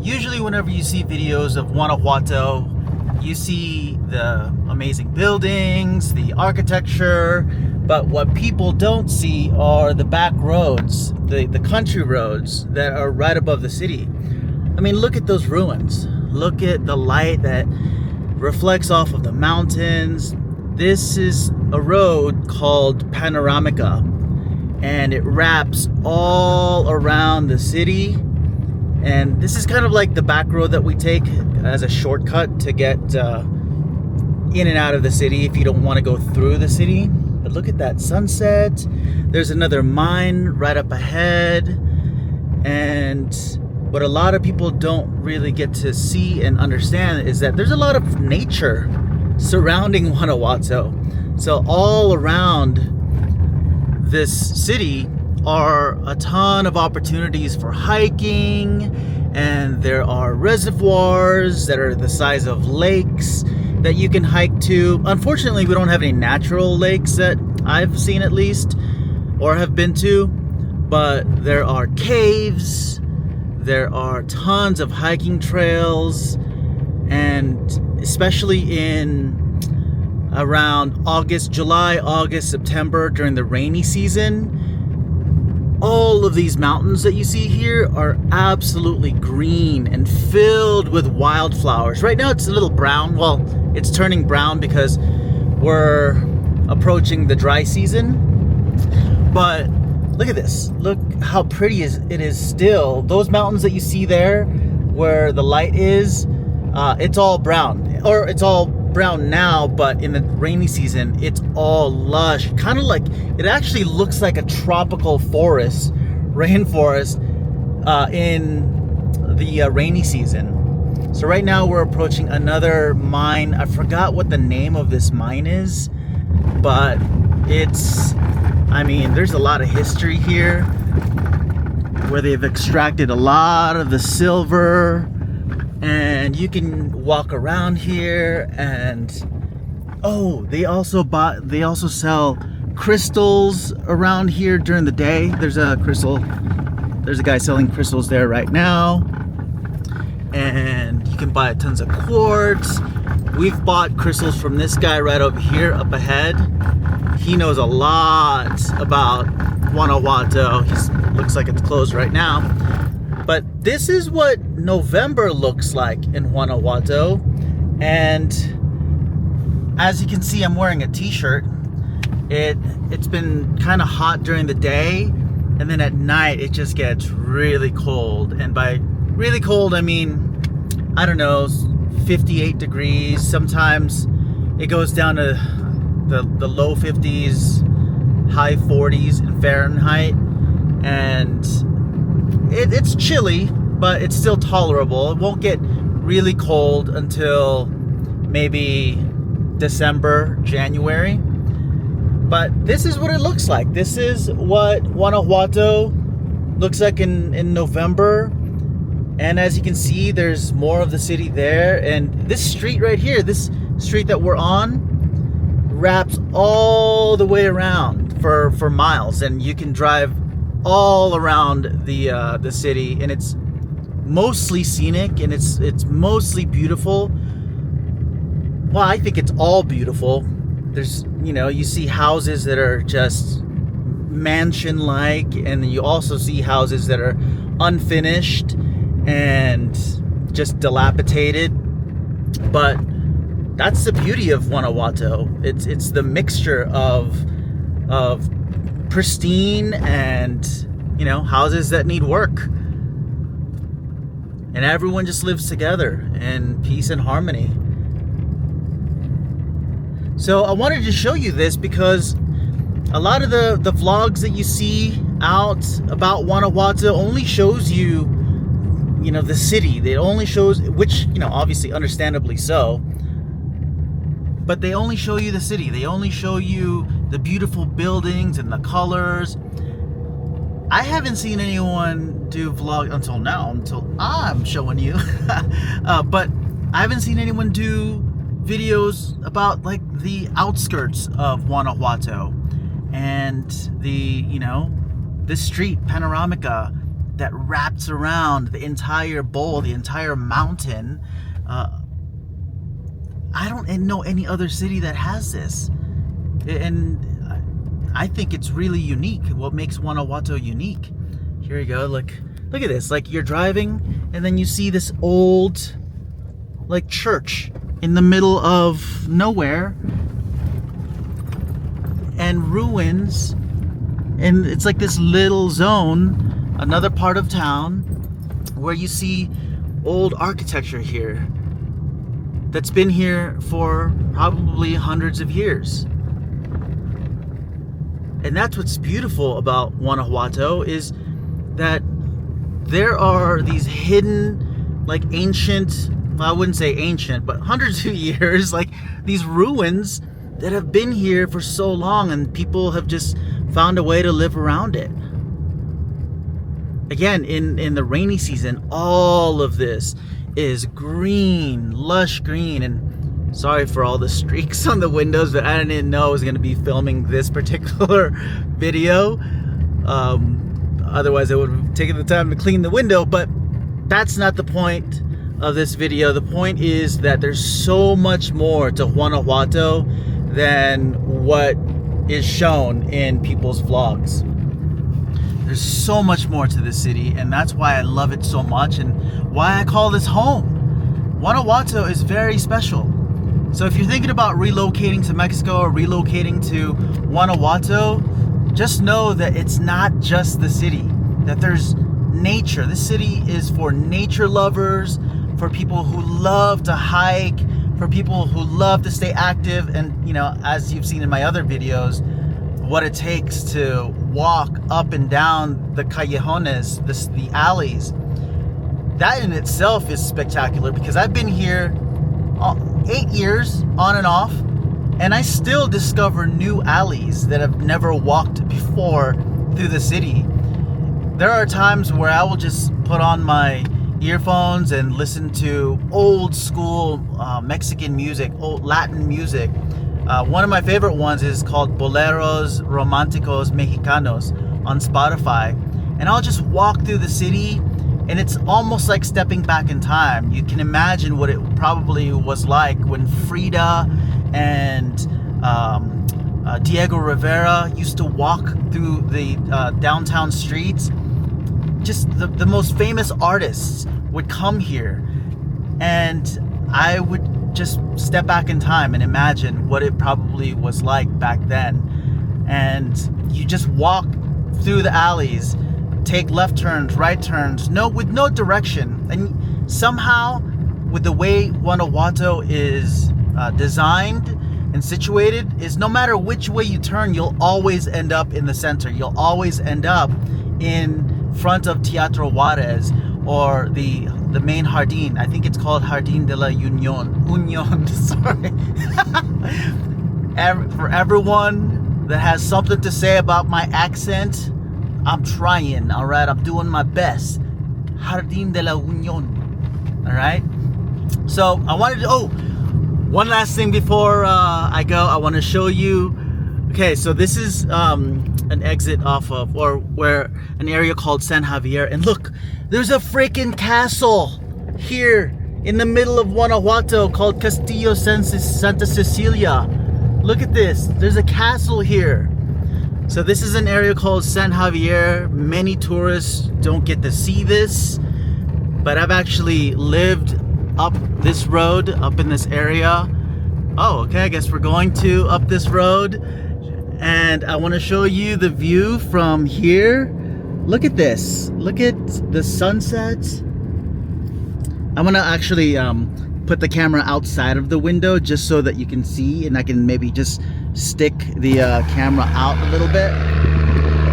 Usually whenever you see videos of Guanajuato, you see the amazing buildings, the architecture, but what people don't see are the back roads, the country roads that are right above the city. I mean, look at those ruins. Look at the light that reflects off of the mountains. This is a road called Panoramica, and it wraps all around the city. And this is kind of like the back road that we take as a shortcut to get in and out of the city if you don't want to go through the city. But look at that sunset. There's another mine right up ahead. And what a lot of people don't really get to see and understand is that there's a lot of nature surrounding Guanajuato. So all around this city are a ton of opportunities for hiking, and there are reservoirs that are the size of lakes that you can hike to. Unfortunately, we don't have any natural lakes that I've seen, at least, or have been to, but there are caves, there are tons of hiking trails, and especially in around July, August, September, during the rainy season, all of these mountains that you see here are absolutely green and filled with wildflowers. Right now it's a little brown. Well, it's turning brown because we're approaching the dry season. But look at this. Look how pretty it is still. Those mountains that you see there where the light is, it's all brown. Or it's all brown now, but in the rainy season it's all lush, kind of like, it actually looks like a tropical rainforest in the rainy season. So right now we're approaching another mine. I forgot what the name of this mine is, but there's a lot of history here where they've extracted a lot of the silver. And you can walk around here, and they also sell crystals around here during the day. There's a guy selling crystals there right now, and you can buy tons of quartz. We've bought crystals from this guy right over here up ahead. He knows a lot about Guanajuato. He looks like it's closed right now. But this is what November looks like in Guanajuato. And as you can see, I'm wearing a t-shirt. It's been kind of hot during the day, and then at night it just gets really cold. And by really cold, I mean, I don't know, 58 degrees. Sometimes it goes down to the low 50s, high 40s in Fahrenheit. And it's chilly, but it's still tolerable. It won't get really cold until maybe December, January. But this is what it looks like. This is what Guanajuato looks like in November. And as you can see, there's more of the city there. And this street right here, this street that we're on, wraps all the way around for miles. And you can drive all around the city, and it's mostly scenic, and it's mostly beautiful. Well, I think it's all beautiful. There's, you see houses that are just mansion-like, and then you also see houses that are unfinished and just dilapidated. But that's the beauty of Guanajuato. It's the mixture of pristine and houses that need work, and everyone just lives together in peace and harmony. So I wanted to show you this because a lot of the vlogs that you see out about Guanajuato only shows you the city. It only shows, which obviously understandably so, but they only show you the city. They only show you the beautiful buildings and the colors. I haven't seen anyone do vlog until now, until I'm showing you. But I haven't seen anyone do videos about like the outskirts of Guanajuato and the street Panoramica that wraps around the entire bowl, the entire mountain. I don't know any other city that has this. And I think it's really unique. What makes Guanajuato unique? Here you go. Look at this. Like, you're driving and then you see this old, like, church in the middle of nowhere and ruins. And it's like this little zone, another part of town, where you see old architecture here that's been here for probably hundreds of years. And that's what's beautiful about Guanajuato, is that there are these hidden, like, ancient, well, I wouldn't say ancient, but hundreds of years, like, these ruins that have been here for so long, and people have just found a way to live around it. Again, in the rainy season, all of this is green, lush green. And sorry for all the streaks on the windows, but I didn't know I was going to be filming this particular video. Otherwise I would have taken the time to clean the window, but that's not the point of this video. The point is that there's so much more to Guanajuato than what is shown in people's vlogs. There's so much more to this city, and that's why I love it so much and why I call this home. Guanajuato is very special. So if you're thinking about relocating to Mexico or relocating to Guanajuato, just know that it's not just the city, that there's nature. This city is for nature lovers, for people who love to hike, for people who love to stay active, and, you know, as you've seen in my other videos, what it takes to walk up and down the callejones, the alleys. That in itself is spectacular, because I've been here 8 years on and off, and I still discover new alleys that I've never walked before through the city. There are times where I will just put on my earphones and listen to old school Mexican music, old Latin music. One of my favorite ones is called Boleros Románticos Mexicanos on Spotify. And I'll just walk through the city, and it's almost like stepping back in time. You can imagine what it probably was like when Frida and Diego Rivera used to walk through the downtown streets. Just the most famous artists would come here, and I would just step back in time and imagine what it probably was like back then. And you just walk through the alleys, take left turns, right turns, with no direction. And somehow, with the way Guanajuato is designed and situated, is no matter which way you turn, you'll always end up in the center. You'll always end up in front of Teatro Juarez, or the main Jardín. I think it's called Jardín de la Unión, sorry. For everyone that has something to say about my accent, I'm trying, all right? I'm doing my best. Jardín de la Unión, all right? So I wanted to, one last thing before I go, I want to show you. Okay, so this is an exit off of, or where, an area called San Javier. And look, there's a freaking castle here in the middle of Guanajuato called Castillo Santa Cecilia. Look at this, there's a castle here. So this is an area called San Javier. Many tourists don't get to see this, but I've actually lived up this road, up in this area. Oh, okay, I guess we're going to up this road. And I want to show you the view from here. Look at this. Look at the sunset. I'm going to actually put the camera outside of the window just so that you can see, and I can maybe just stick the camera out a little bit.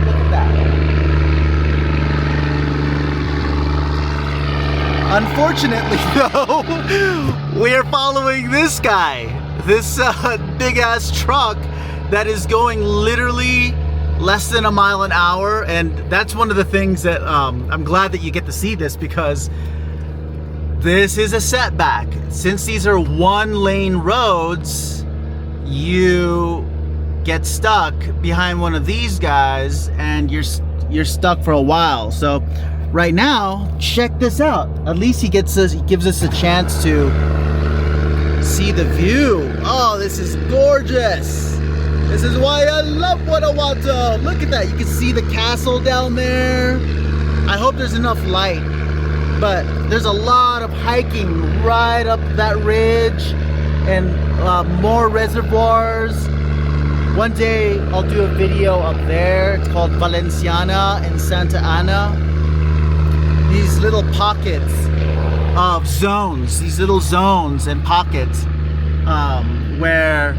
Look at that. Unfortunately, though, we are following this guy. This big ass truck that is going literally less than a mile an hour. And that's one of the things that I'm glad that you get to see this, because this is a setback. Since these are one-lane roads, you get stuck behind one of these guys and you're stuck for a while. So right now, check this out. At least he gives us a chance to see the view. Oh, this is gorgeous. This is why I love Guanajuato. Look at that. You can see the castle down there. I hope there's enough light, but there's a lot of hiking right up that ridge and more reservoirs. One day I'll do a video up there. It's called Valenciana and Santa Ana. These little pockets of zones, these little zones and pockets where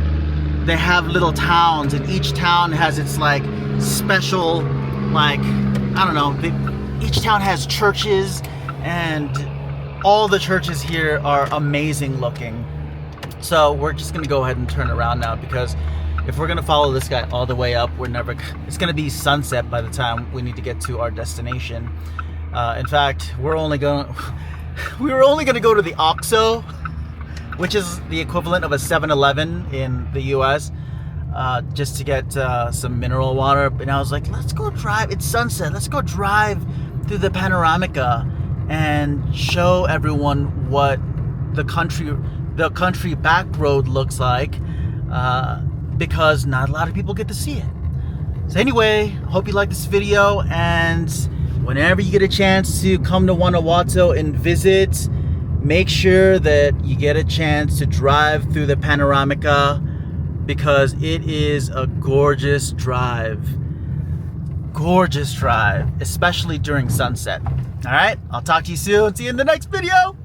they have little towns, and each town has its like special, like, I don't know, each town has churches, and all the churches here are amazing looking. So we're just gonna go ahead and turn around now, because if we're gonna follow this guy all the way up, it's gonna be sunset by the time we need to get to our destination. In fact, we were only gonna go to the OXXO, which is the equivalent of a 7-Eleven in the US, just to get some mineral water. And I was like, let's go drive, it's sunset, let's go drive through the Panoramica and show everyone what the country back road looks like, because not a lot of people get to see it. So anyway, hope you like this video, and whenever you get a chance to come to Guanajuato and visit, make sure that you get a chance to drive through the Panoramica, because it is a gorgeous drive. Gorgeous drive, especially during sunset. All right, I'll talk to you soon. See you in the next video.